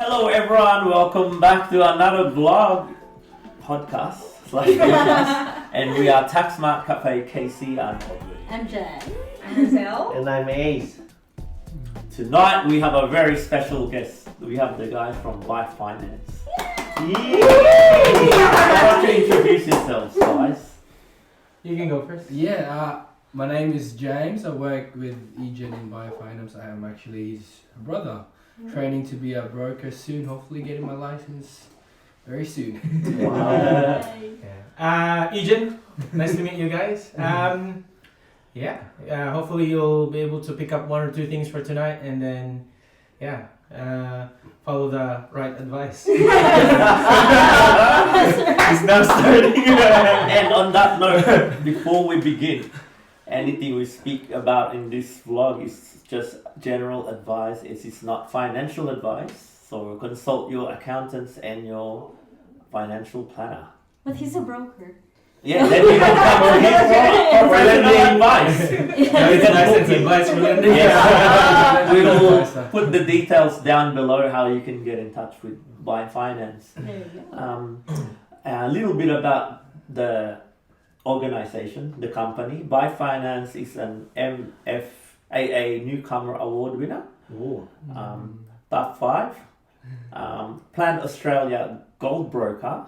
Hello everyone, welcome back to another vlog podcast /podcast. And we are Tax Smart Cafe, Casey and Audrey. I'm Jen. I'm Giselle. And I'm Ace. Tonight we have a very special guest. We have the guys from Bai Finance. Yeah. Why don't you introduce yourselves, guys? You can go first. Yeah, my name is James. I work with Egen and Bai Finance. I am actually his brother, training to be a broker soon. Hopefully, getting my license very soon. Egen, nice to meet you guys. Hopefully you'll be able to pick up one or two things for tonight, and then follow the right advice. It's now starting. And on that note, before we begin, anything we speak about in this vlog is just general advice. It's not financial advice. So consult your accountants and your financial planner. But he's a broker. Yeah, then you can come to his professional advice. It's a license advice for lending. Yes. We will put the details down below how you can get in touch with Bai Finance. There you go. A little bit about the organization, the company. Bai Finance is an MFAA Newcomer Award winner. Oh. Top 5. Plan Australia Gold Broker.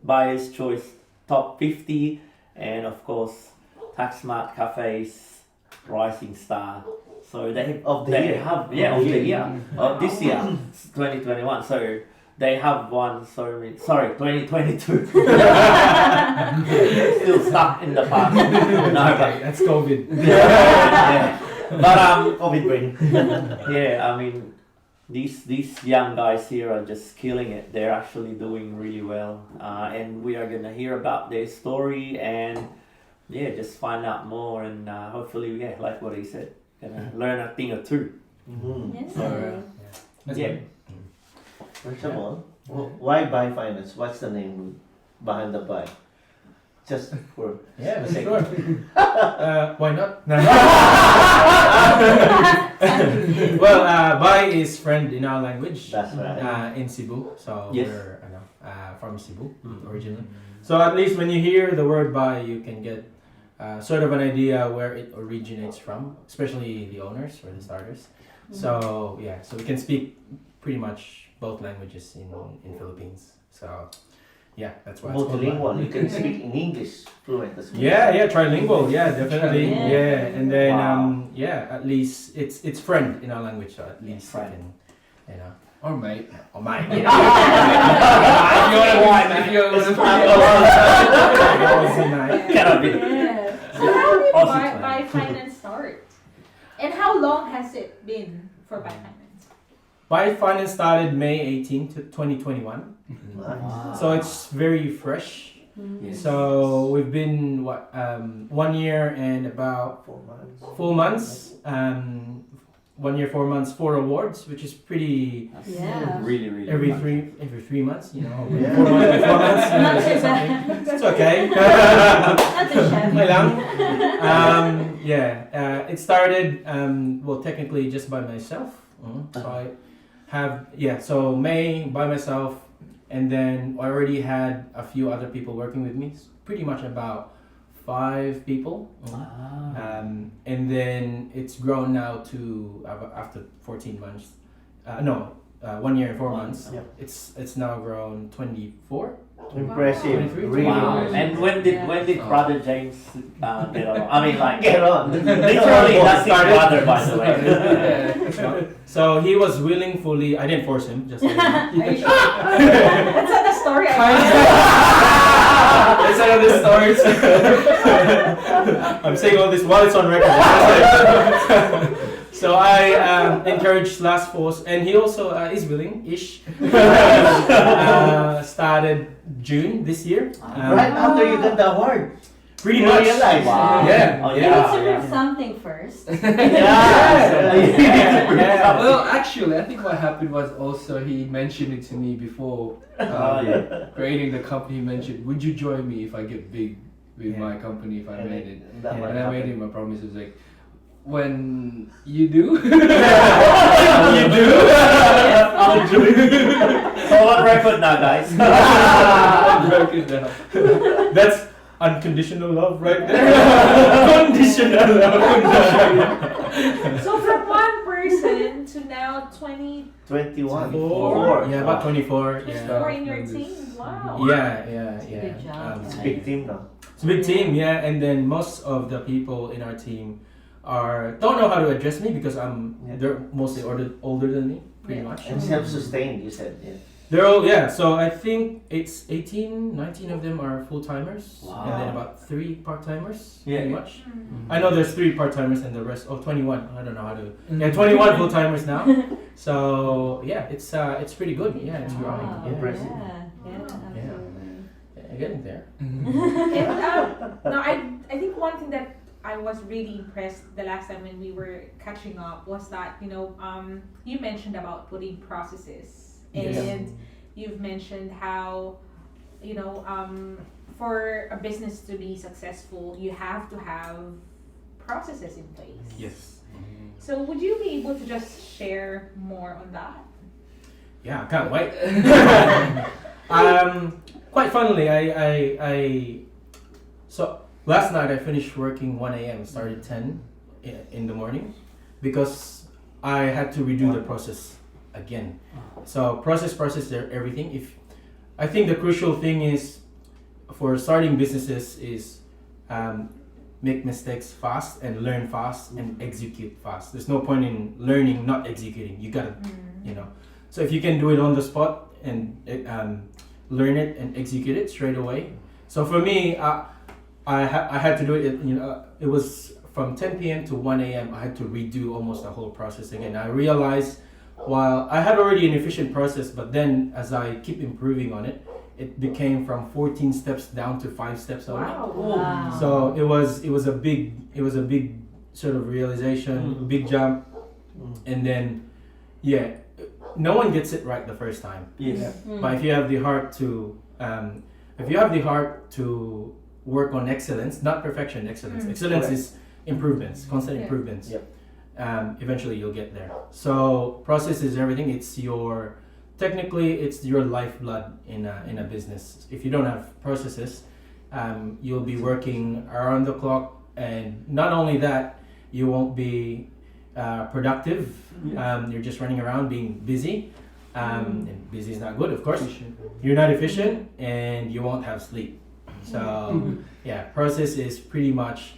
Buyer's Choice Top 50. And of course, Tax Smart Cafe's Rising Star. So they Of the they year. have of this year, 2021. So they have won 2022. Still stuck in the past. No, but That's COVID. yeah. But COVID brain. yeah, I mean, these young guys here are just killing it. They're actually doing really well, and we are gonna hear about their story and just find out more and hopefully, like what he said, gonna learn a thing or two. Mm-hmm. Yes. That's Yeah. good. First of all, why Bai Finance? What's the name behind the Bai? Just for Yeah, sake. sure. Why not? Well, Bai is friend in our language. That's right. In Cebu, so Yes. we're from Cebu Mm. originally. So at least when you hear the word Bai, you can get sort of an idea where it originates from, especially the owners or the starters. So so we can speak pretty much both languages in Philippines. So that's why it's called Bai. Multilingual. You can speak in English fluent as well. Yeah, trilingual. Yeah, definitely. Yeah. Yeah, and then Wow. at least it's friend in our language, so at least Friend. you can, Or mate. or mine. If you want Cannot be. Yeah. So how did Aussie Bai Finance start? And how long has it been for Bai Finance? Bai Finance started May 18, 2021. Nice. So it's very fresh. Yes. So we've been 1 year and about 4 months. 4 months. 1 year, 4 months, 4 awards, which is pretty. Yeah. Really, really. Every nice. 3 months, Yeah. 4 months, 4 months, Not it's too something. bad. It's okay. Not too shabby. Okay lang. It started technically just by myself. So I have so May by myself, and then I already had a few other people working with me. Pretty much about 5 people. And then it's grown now to after 14 months. 1 year and 4 months. Yeah. It's now grown 24. Impressive. 23. Really Wow. impressive. And when did Brother James get on? I mean, like, Get on. literally, that's his brother, by the way. So he was willing fully. I didn't force him. Just so you know. Are you sure? That's not the story I It's another story. I'm saying all this while it's on record. So I encouraged last force, and he also is willing-ish. Started June this year. Right after you got the award. Pretty You much. realize. Wow. Yeah. Oh, You need to yeah. prove something first. Yeah. Well, actually, I think what happened was also he mentioned it to me before creating the company. He mentioned, "Would you join me if I get big with my company if I And made it?" that And might I made happen. him a promise. It was like, when you do, You do? I'll join So on record now, guys. Broken down. That's unconditional love right there. Conditional love. So from one person to now 20 21. 24. Yeah, about 24. There's Yeah. more in your team. Wow. Yeah. Good job. It's a big team now. It's a big team, yeah, and then most of the people in our team don't know how to address me because they're mostly older than me, pretty Yeah. much. And self-sustained, you said. Yeah. They're all so I think it's 18, 19 of them are full timers, and then Wow. about 3 part timers, Yeah, pretty yeah. much. I know there's 3 part timers and the rest 21. I don't know how to. Yeah, 21 full timers now. So yeah, it's pretty good. Yeah, it's growing. Wow. Yeah, Impressive. Yeah, absolutely. yeah, getting there. And no, I think one thing that I was really impressed the last time when we were catching up was that you mentioned about putting processes, Yes. and you've mentioned how for a business to be successful you have to have processes in place. Yes. So would you be able to just share more on that? Yeah, I can't wait. Quite funnily, so last night I finished working 1 a.m. Started 10 in the morning because I had to redo the process again. So process everything. I think the crucial thing is for starting businesses is make mistakes fast and learn fast and execute fast. There's no point in learning not executing. You gotta So if you can do it on the spot and learn it and execute it straight away. So for me, I had to do it. It was from 10 p.m. to 1 a.m. I had to redo almost the whole process again. I realized while I had already an efficient process, but then as I keep improving on it, it became from 14 steps down to 5 steps only. Wow. So it was a big sort of realization, big jump, and then no one gets it right the first time. Yes. But if you have the heart to work on excellence, not perfection, excellence. Excellence Correct. is improvements, constant Yeah. improvements. Yep. Eventually you'll get there. So process is everything. Technically it's your lifeblood in a business. If you don't have processes, you'll be working around the clock, and not only that, you won't be productive. You're just running around being busy. And busy is not good, of course. You're not efficient, and you won't have sleep. So process is pretty much,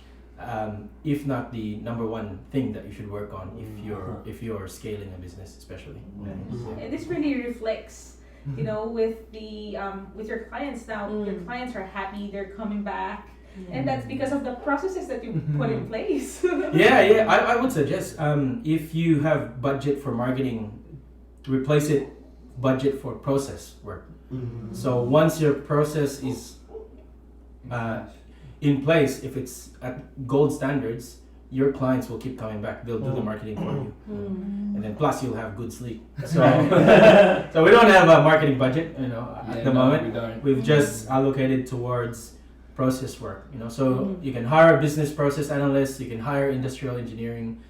if not the number one thing that you should work on if you're scaling a business, especially. And this really reflects, with your clients now. Your clients are happy, they're coming back, and that's because of the processes that you put in place. I would suggest if you have budget for marketing, replace it budget for process work. So once your process is in place, if it's at gold standards, your clients will keep coming back. They'll do the marketing for you, and then plus you'll have good sleep. So, so we don't have a marketing budget, at the moment. We don't. We've just allocated towards process work. So you can hire a business process analyst, you can hire industrial engineering,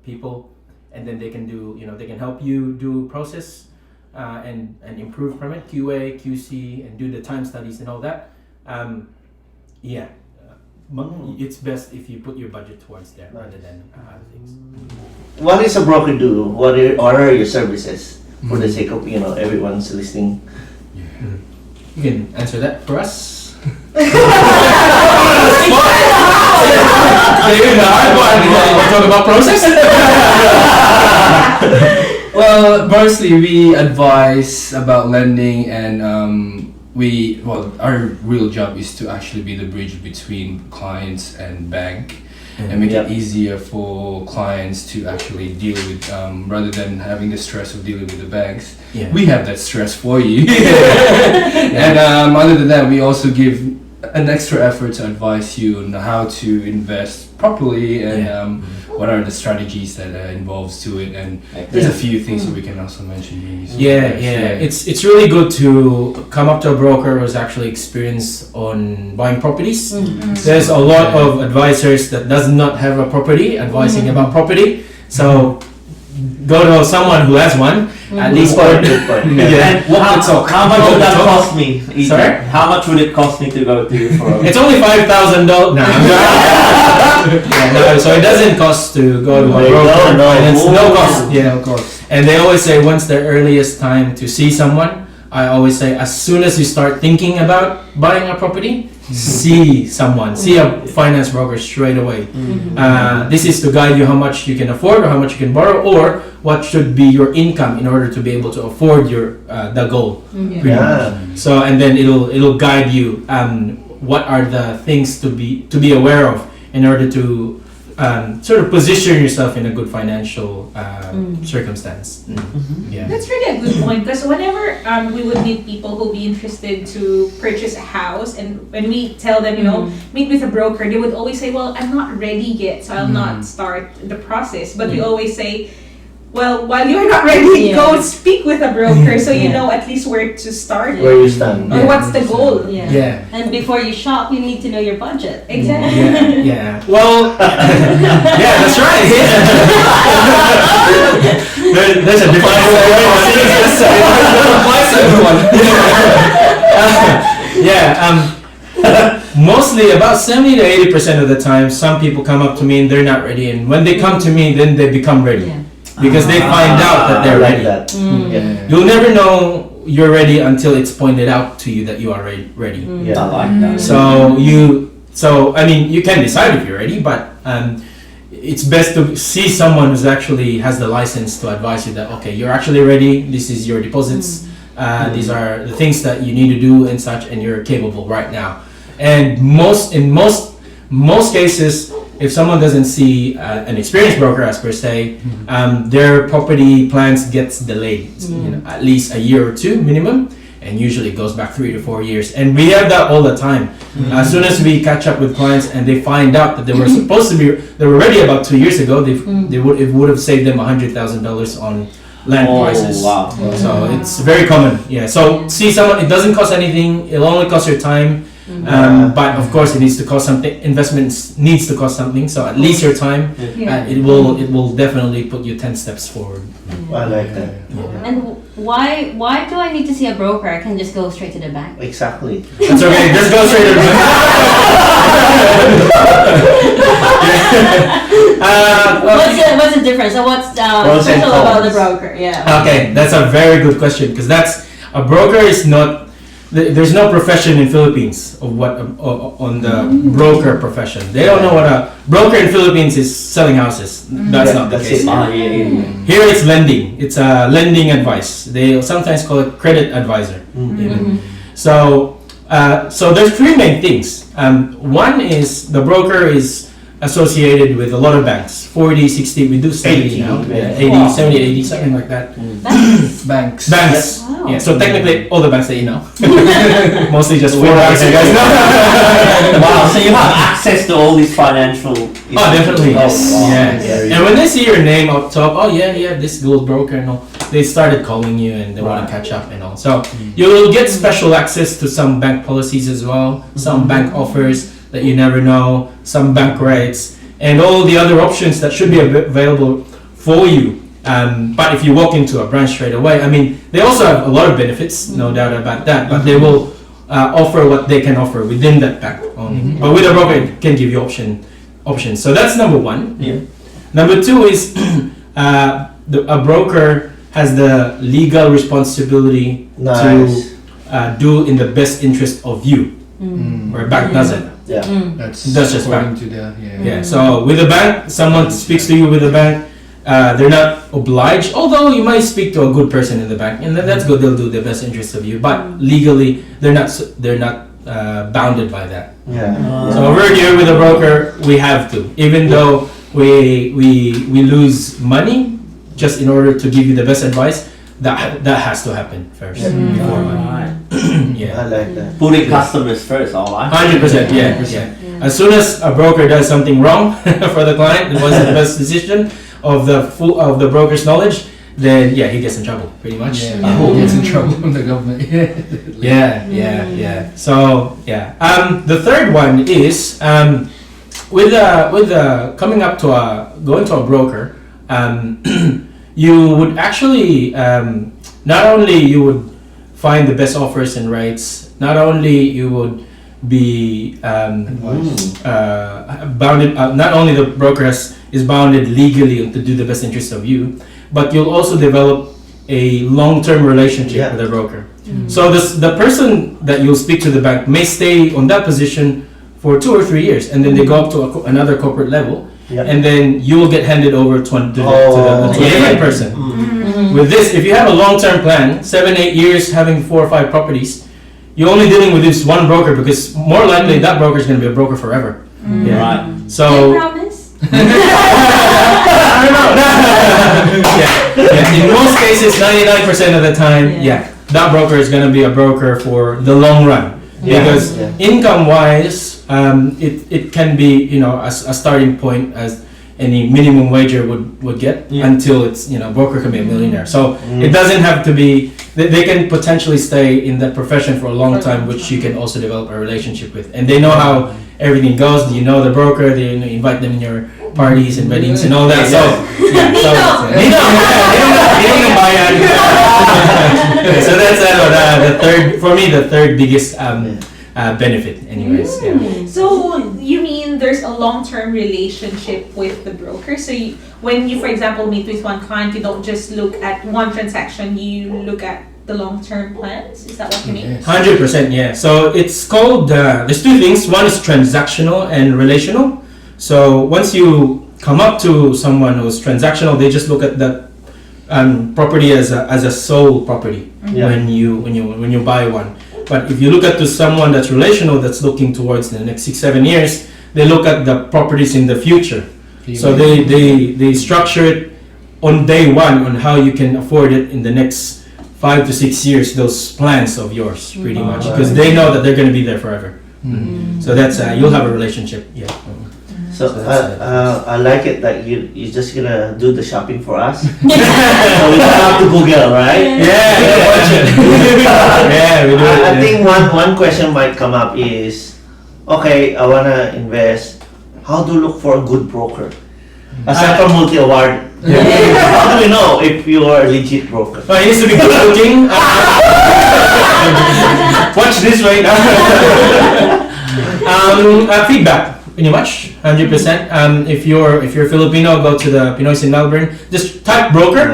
people, and then they can do, they can help you do process. And improve from it, QA, QC, and do the time studies and all that. It's best if you put your budget towards there rather than other things. What does a broker do? What are your services? For the sake of everyone's listening. You can answer that for us. Talk about process. Well, mostly we advise about lending, and our real job is to actually be the bridge between clients and bank, and make it easier for clients to actually deal with, rather than having the stress of dealing with the banks. Yeah. We have that stress for you. And other than that, we also give an extra effort to advise you on how to invest properly, and what are the strategies that involves to it, and there's a few things that we can also mention. It's really good to come up to a broker who's actually experienced on buying properties. There's a lot of advisors that does not have a property advising about property, so go to someone who has one. At least Good point. yeah. And how much would that cost me? Ethan? Sorry? How much would it cost me to go to you for a It's only $5,000. No, no, so it doesn't cost to go to a There you broker. go, no. And it's no Ooh. cost. Yeah. of course. And they always say once the earliest time to see someone, I always say as soon as you start thinking about buying a property, see someone, see a finance broker straight away. This is to guide you how much you can afford or how much you can borrow or what should be your income in order to be able to afford your the goal. Pretty Yeah. much. So and then it'll guide you what are the things to be aware of in order to sort of position yourself in a good financial circumstance. Yeah. That's really a good point because whenever we would meet people who'll be interested to purchase a house, and when we tell them, meet with a broker, they would always say, "Well, I'm not ready yet, so I'll not start the process." But we always say, "Well, while you're not ready, go speak with a broker so you know at least where to start Where you stand. or what's the goal." Yeah. Yeah. And before you shop, you need to know your budget. Exactly. Yeah. Well, yeah, that's right. There's a difference. Mostly about 70 to 80% of the time, some people come up to me and they're not ready, and when they come to me, then they become ready Yeah. because they find out that I they're like ready. that. Yeah. You'll never know you're ready until it's pointed out to you that you are ready. Yeah. I like that. So I mean, you can decide if you're ready, but it's best to see someone who's actually has the license to advise you that okay, you're actually ready. This is your deposits. These are the things that you need to do and such, and you're capable right now. And in most cases, if someone doesn't see an experienced broker as per se, their property plans gets delayed, at least a year or two minimum, and usually it goes back 3 to 4 years. And we have that all the time. As soon as we catch up with clients and they find out that they were supposed to be, they were ready about 2 years ago, it would have saved them $100,000 on land prices. Wow. So it's very common. Yeah. So see someone. It doesn't cost anything. It'll only cost your time. But of course, it needs to cost something. Investments needs to cost something. So at least your time. It will definitely put you 10 steps forward. I like that. And why do I need to see a broker? I can just go straight to the bank. Exactly. That's okay. Just go straight to the What's the difference? So what's Pros and special about the cons. broker? Yeah. Okay, that's a very good question because that's a broker is not. There's no profession in Philippines of what on the broker profession. They don't know what a broker in Philippines is selling houses. That's not the That's case. it. Here it's lending. It's a lending advice. They sometimes call it credit advisor. So there's three main things. One is the broker is associated with a lot of banks. 40, 60, we do 70 80, now. yeah. 80, Wow. 70, 80, something like that. Banks. Banks. Wow. Yeah, so technically all the banks that you know. Mostly just 4 banks you guys know. Wow, so you have access to all these financial. Oh, definitely. Oh, Yes. wow. Yes. Yeah. And when they see your name up top, oh yeah, this gold broker and all, they started calling you and they want to catch up and all. So you will get special access to some bank policies as well, some bank offers that you never know, some bank rates, and all the other options that should be available for you. But if you walk into a branch straight away, I mean, they also have a lot of benefits, no doubt about that, but they will offer what they can offer within that bank only. But with a broker, it can give you options. So that's number one. Yeah. Number two is a broker has the legal responsibility Nice. to do in the best interest of you, where a bank doesn't. Yeah. That's just according to the Yeah. So with a bank, someone speaks to you with a bank. They're not obliged, although you might speak to a good person in the bank, and that's good. They'll do the best interest of you, but legally, they're not bounded by that. Yeah. So over here with a broker, we have to, even though we lose money, just in order to give you the best advice. That has to happen first. Before money. Alright. Yeah. I like that. Putting customers first, alright. 100%, yeah. As soon as a broker does something wrong for the client, it wasn't the best decision of the broker's knowledge, then yeah, he gets in trouble pretty much. Yeah, he gets in trouble from the government. Yeah. So yeah. The third one is with coming up to going to a broker. you would actually not only you would find the best offers and rates, not only you would be bounded. Not only the broker is bounded legally to do the best interest of you, but you'll also develop a long-term relationship with the broker. So the person that you'll speak to the bank may stay on that position for 2 or 3 years, and then they go up to another corporate level, and then you will get handed over to a different person. With this, if you have a long-term plan, 7-8 years, having 4 or 5 properties, you're only dealing with this one broker, because more likely that broker is going to be a broker forever. Right. So. Do you promise? I don't know. In most cases, 99% of the time, that broker is going to be a broker for the long run. Because income-wise, it can be, a starting point as any minimum wager would get until it's, broker can be a millionaire. So it doesn't have to be, they can potentially stay in that profession for a long time, which you can also develop a relationship with. And they know how everything goes. You know the broker, they invite them in your parties and weddings and all that. So that's the third biggest benefit anyways. So you mean there's a long-term relationship with the broker? So when you, for example, meet with one client, you don't just look at one transaction, you look at the long-term plans? Is that what you mean? 100%, yeah. So it's called, there's 2 things. One is transactional and relational. So once you come up to someone who's transactional, they just look at that property as a sole property when you buy one. But if you look at to someone that's relational, that's looking towards the next 6-7 years, they look at the properties in the future. So they structure it on day one on how you can afford it in the next 5 to 6 years, those plans of yours, pretty much, because they know that they're going to be there forever. So that's you'll have a relationship. So I like it that you're just gonna do the shopping for us. So we don't have to Google, right? We do it. I think one question might come up is, okay, I wanna invest. How to look for a good broker? Aside from multi-award, how do we know if you are a legit broker? It needs to be good looking. Watch this right now. Feedback. Pretty much, 100%. If you're Filipino, go to the Pinoys in Melbourne. Just type broker,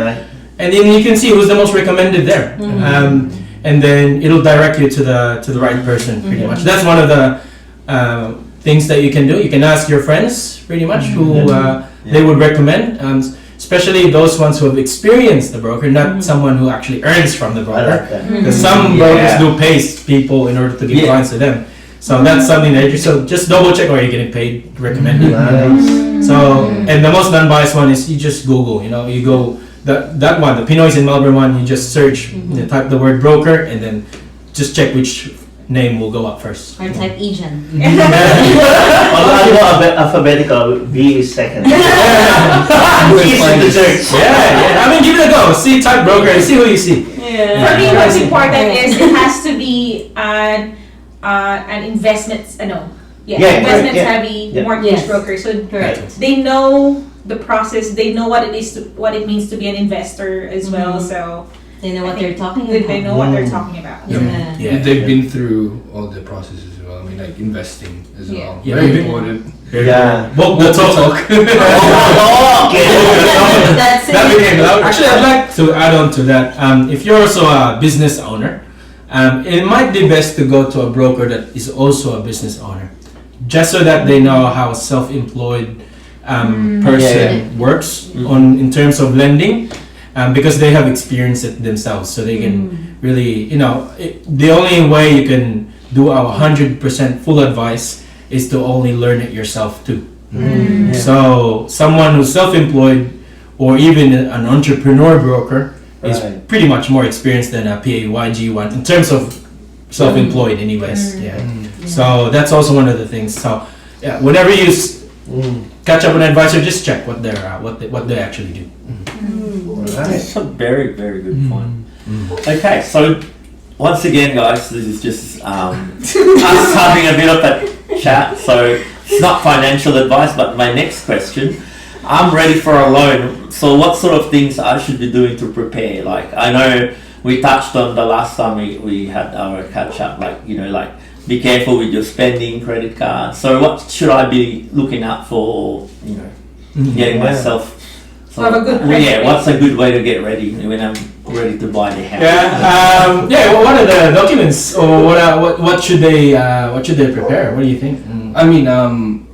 and then you can see who's the most recommended there. And then it'll direct you to the right person. Pretty much. That's one of the things that you can do. You can ask your friends, pretty much, who they would recommend. Especially those ones who have experienced the broker, not someone who actually earns from the broker. Because some brokers do pay people in order to give clients to them. So that's something that just double check where you're getting paid, recommended. So, and the most non-biased one is you just Google, you go, that one, the Pinoys in Melbourne one, you just search, you type the word broker, and then just check which name will go up first. Or type Egen. I'll go alphabetical, B is second. Easy to search. I mean, give it a go. See, type broker and see who you see. For me, what's important is it has to be an investments, investments heavy mortgage broker. So they know the process, they know what it means to be an investor as well. So they know what they're talking about. They know what they're talking about. They've been through all the processes as well. I mean, like investing as well. Very important. We'll talk. That's it. Actually, I'd like to add on to that. If you're also a business owner, it might be best to go to a broker that is also a business owner, just so that they know how a self-employed person works in terms of lending, because they have experienced it themselves, so they can really, the only way you can do a 100% full advice is to only learn it yourself too. So someone who's self-employed or even an entrepreneur broker is pretty much more experienced than a PAYG one in terms of self-employed anyways. So that's also one of the things. So whenever you catch up with an advisor, just check what they actually do. That's a very, very good point. Okay, so once again, guys, this is just us having a bit of a chat. So it's not financial advice, but my next question, I'm ready for a loan. So what sort of things I should be doing to prepare? Like I know we touched on the last time we had our catch up. Like like be careful with your spending, credit cards. So what should I be looking out for? Getting myself. So Have a good what's a good way to get ready when I'm ready to buy the house? What are the documents, or what should they prepare? What do you think? I mean,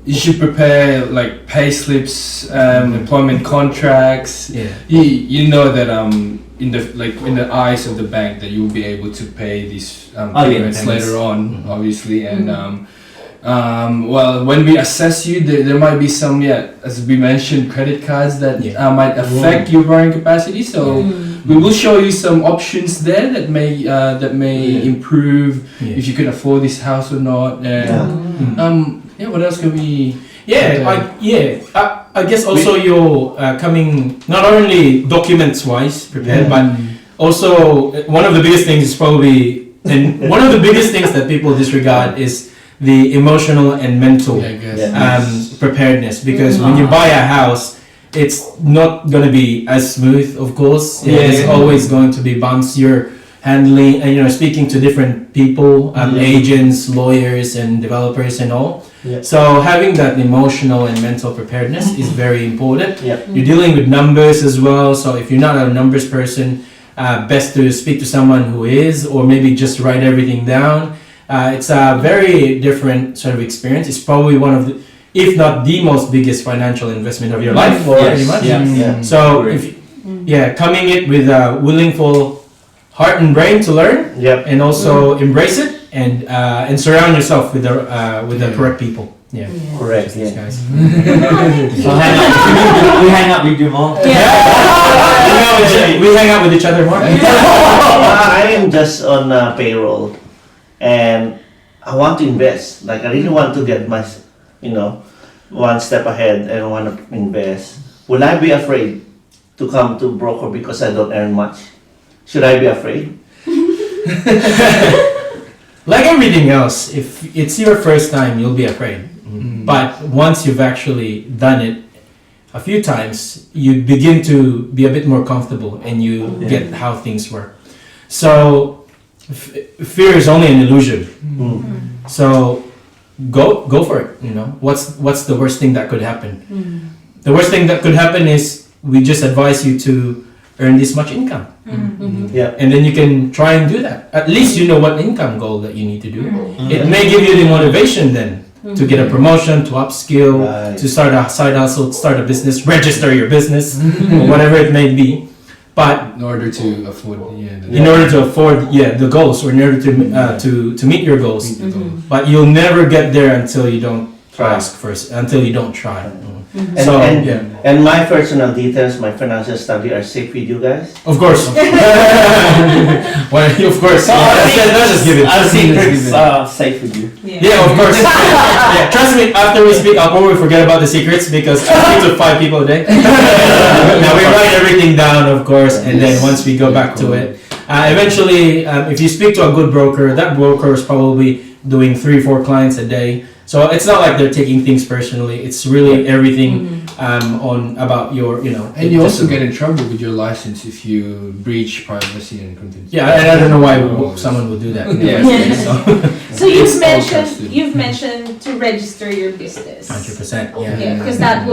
you should prepare like pay slips, employment contracts. Yeah. You know that in the eyes of the bank that you'll be able to pay these payments later on, obviously, and well, when we assess you, there might be some, as we mentioned, credit cards that might affect your borrowing capacity. So we will show you some options there that may improve if you can afford this house or not. And what else can we? I guess also you're coming not only documents wise prepared, but also one of the biggest things is probably, and one of the biggest things that people disregard is the emotional and mental preparedness, because when you buy a house, it's not going to be as smooth, of course. There's always going to be bumps. You're handling and speaking to different people, agents, lawyers, and developers and all. So having that emotional and mental preparedness is very important. You're dealing with numbers as well, so if you're not a numbers person, best to speak to someone who is, or maybe just write everything down. It's a very different sort of experience. It's probably one of the, if not the most biggest financial investment of your life, pretty much. So if coming it with a willing full heart and brain to learn, and also embrace it, and surround yourself with the correct people. Correct. These guys. So we hang out with you more. We hang out with each other more. I am just on payroll, and I want to invest. Like I really want to get my, one step ahead and want to invest. Will I be afraid to come to broker because I don't earn much? Should I be afraid? Like everything else, if it's your first time, you'll be afraid. But once you've actually done it a few times, you begin to be a bit more comfortable and you get how things work. So fear is only an illusion. So go for it. What's the worst thing that could happen? The worst thing that could happen is we just advise you to earn this much income. And then you can try and do that. At least you know what income goal that you need to do. It may give you the motivation then to get a promotion, to upskill, to start a side hustle, start a business, register your business, or whatever it may be. But in order to afford the goals, or in order to meet your goals. But you'll never get there until you don't ask first, until you don't try. And my personal details, my financial study are safe with you guys? Of course. Well, of course. Let's just give it. Our secrets are safe with you. Of course. Trust me, after we speak, I'll probably forget about the secrets because I speak to 5 people a day. Now we write everything down, of course, and then once we go back to it, eventually, if you speak to a good broker, that broker is probably doing 3-4 clients a day. So it's not like they're taking things personally. It's really everything on about your, And you also get in trouble with your license if you breach privacy and confidentiality. Yeah, and I don't know why someone would do that. So you've mentioned to register your business. 100%. Because that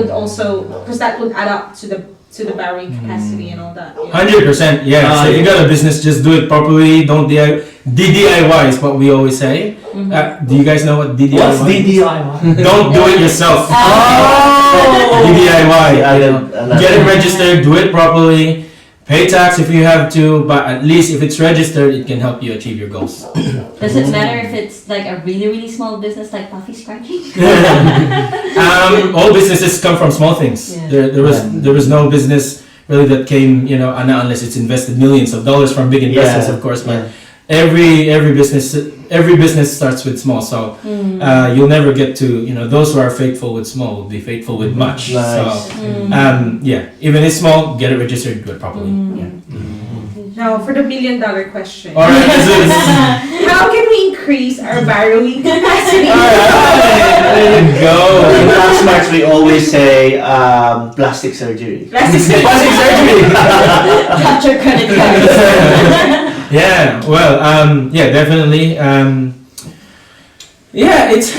would add up to the borrowing capacity and all that. 100%. Yeah. So if you got a business, just do it properly. Don't DIY is what we always say. Do you guys know what DIY is? What's DIY? Don't do it yourself. DIY. Get it registered. Do it properly. Pay tax if you have to, but at least if it's registered, it can help you achieve your goals. Does it matter if it's like a really, really small business like coffee scratching? All businesses come from small things. There was no business really that came, unless it's invested millions of dollars from big investors, of course. But every business starts with small, so you'll never get to, those who are faithful with small will be faithful with much. Nice. So even if it's small, get it registered, do it properly. Now for the $1 million question. All right, How how can we increase our borrowing capacity? There you go. In Taxmarks, we always say plastic surgery. Plastic surgery. Plastic surgery. Got your credit cards. Yeah, well, yeah, definitely. Yeah, it's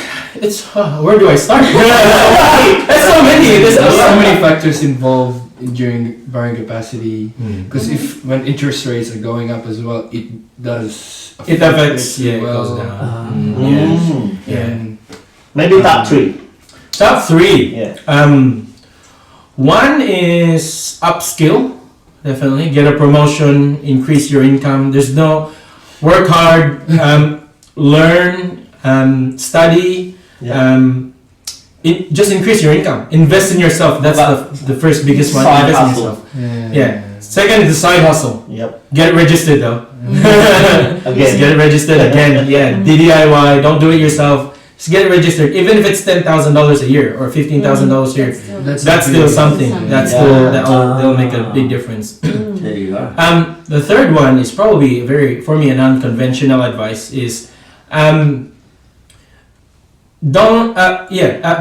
where do I start? There's so many. There's so many factors involved during borrowing capacity. Because if when interest rates are going up as well, it does. It affects. Yeah, it well. goes down. Yeah. Yeah. Maybe top three. Top three. Yeah. One is upskill. Definitely get a promotion, increase your income. There's no work hard, learn, study. Yeah. Just increase your income. Invest in yourself. That's the first biggest one. Side Invest in hustle. yourself. Yeah. Second is the side hustle. Yep. Get it registered though. Just Again. get it registered again. Yeah. DIY. Don't do it yourself. Just get it registered. Even if it's $10,000 a year or $15,000 a year, that's still something. That's Yeah. still that'll make a big difference. There you go. The third one is probably for me an unconventional advice is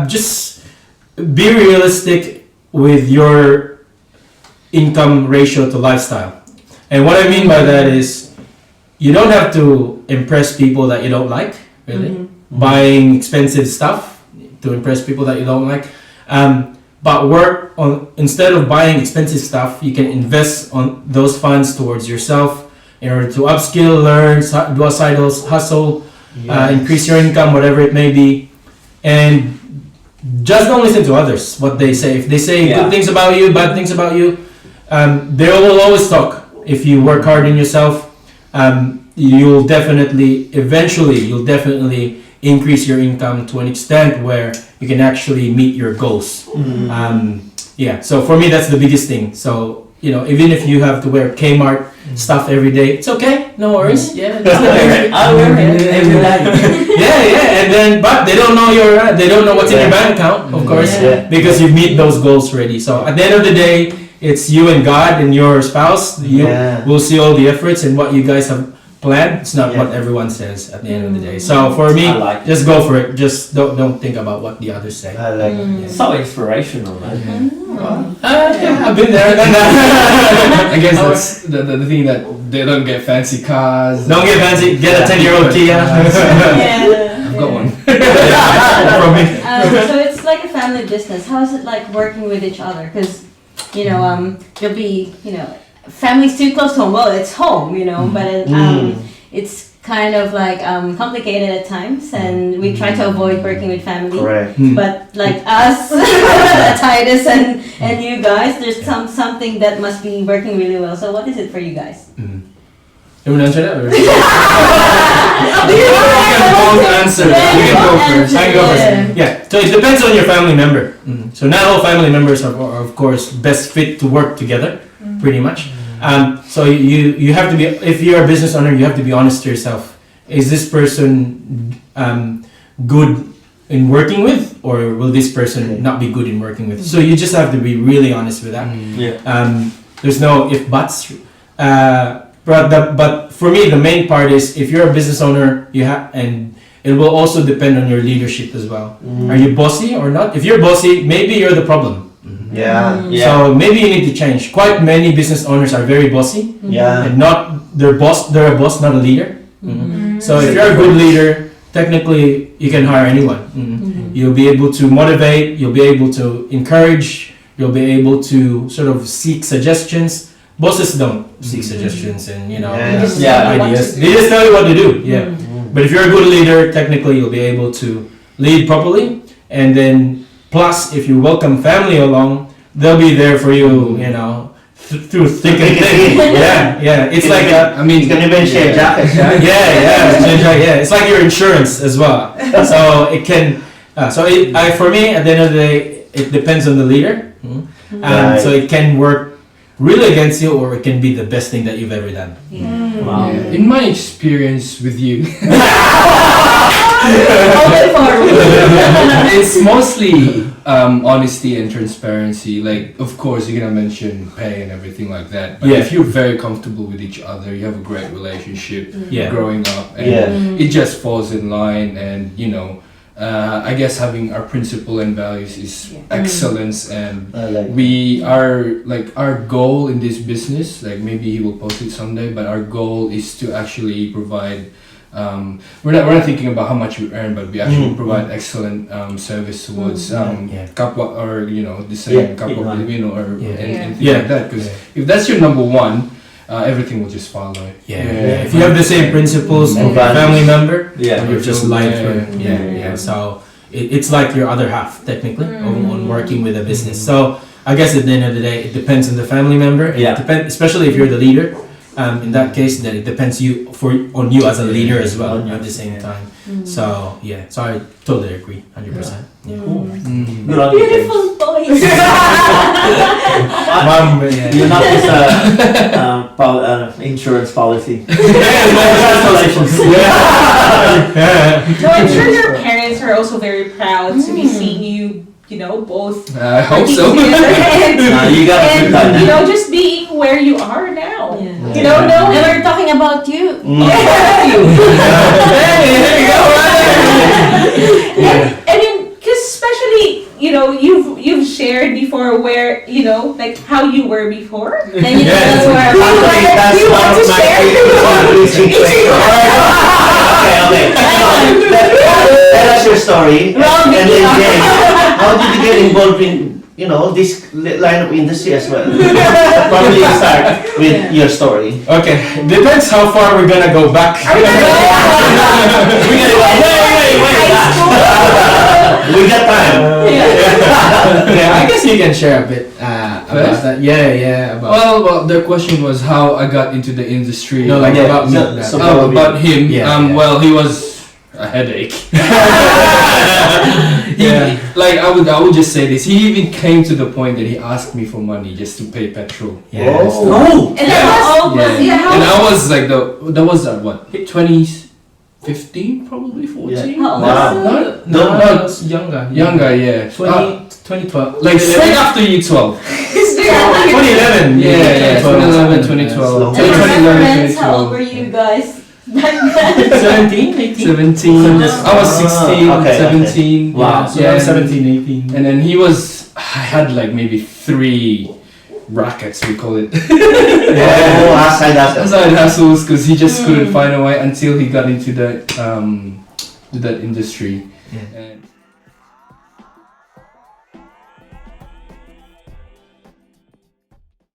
just be realistic with your income ratio to lifestyle. And what I mean by that is you don't have to impress people that you don't like, really. Buying expensive stuff to impress people that you don't like. But work on, instead of buying expensive stuff, you can invest on those funds towards yourself in order to upskill, learn, do a side hustle, increase your income, whatever it may be. And just don't listen to others, what they say. If they say good things about you, bad things about you, they will always talk. If you work hard in yourself, you'll definitely increase your income to an extent where you can actually meet your goals. So for me, that's the biggest thing. So, even if you have to wear Kmart stuff every day, it's okay. No worries. Yeah. I wear it every day. And then, but they don't know they don't know what's in your bank account, of course, because you meet those goals already. So at the end of the day, it's you and God and your spouse. You will see all the efforts and what you guys have planned. It's not what everyone says at the end of the day. So for me, just go for it. Just don't think about what the others say. I like it. So inspirational, man. I've been there. I guess that's the thing that they don't get fancy cars. Don't get fancy. Get a 10-year-old Kia. I've got one. From me. So it's like a family business. How is it like working with each other? Because there'll be family's too close to home. Well, it's home, but it's kind of like complicated at times, and we try to avoid working with family. Correct. But like us, Titus and you guys, there's something that must be working really well. So what is it for you guys? You want to answer that? Or? You can both answer. You can go first. I can go first. Yeah. So it depends on your family member. So not all family members are of course best fit to work together. Pretty much. So you have to be, if you're a business owner, you have to be honest to yourself. Is this person good in working with, or will this person not be good in working with? So you just have to be really honest with that. There's no if buts. But for me, the main part is if you're a business owner, and it will also depend on your leadership as well. Are you bossy or not? If you're bossy, maybe you're the problem. So maybe you need to change. Quite many business owners are very bossy. And they're a boss, not a leader. So if you're a good leader, technically you can hire anyone. You'll be able to motivate, you'll be able to encourage, you'll be able to sort of seek suggestions. Bosses don't seek suggestions and ideas. They just tell you what to do. But if you're a good leader, technically you'll be able to lead properly, and then plus if you welcome family along, they'll be there for you, through thick and thin. It's like you can even share jackets, right? It's like your insurance as well. So it can for me, at the end of the day, it depends on the leader. So it can work really against you, or it can be the best thing that you've ever done. Wow. Yeah. In my experience with you, Open forum. it's mostly honesty and transparency. Like, of course, you're gonna mention pay and everything like that. But Yeah. if you're very comfortable with each other, you have a great relationship Yeah. growing up, and Yeah. it just falls in line. And I guess having our principle and values is excellence, and I like we are like our goal in this business. Like maybe he will post it someday, but our goal is to actually provide. We're not thinking about how much we earn, but we actually provide excellent service towards Yeah. kapwa, or the same Yeah. kapwa Filipino, or Yeah. and things Yeah. like that. Because if that's your number one, everything will just follow. Yeah. If you have the same principles of a Values. family member, Yeah. you're just life. Yeah. So it's like your other half technically on working with a business. So I guess at the end of the day, it depends on the family member. Yeah. Especially if you're the leader. In that case, then it depends on you as a leader as well On you. at the same time. So yeah, so I totally agree, 100%. Yeah. Good on you, James. Beautiful boys. Mom, yeah. You're not just a insurance policy. Congratulations. So I'm sure your parents are also very proud to be seeing you, both I hope so. working together You got a good time. and, just being where you are now. Yeah. No. And we're talking about you. I mean, because especially, you've shared before where, like how you were before. Then you Yes. know where That's You one want of to my share? Okay. Tell us your story. Well, And then Vicky, James, how did you get involved in, this line of industry as well? Probably start with your story. Okay, depends how far we're gonna go back. We got time. Yeah, I guess you can share a bit about First? that. Yeah, about. Well, the question was how I got into the industry. No, like Yeah, about me. so- that- so- About him. Yeah, yeah. Well, he was a headache. Yeah. Like I would just say this. He even came to the point that he asked me for money just to pay petrol. Yeah. Oh. And that was Yeah. And I was like that was what 2015 probably 14. How old Wow. was you? No, it's younger. Younger, yeah. 2012. Like straight after year 12. 2011. Yeah, 2011, 2012. 2012. And your 2011, reference, how old were you guys back then? 17, 18. 17. I was 16, Okay, 17. Wow. So Yeah, I'm 17, 18. And then I had like maybe 3 rackets, we call it. Oh, side hustle. Side hustles, because he just couldn't find a way until he got into that industry. Yeah. And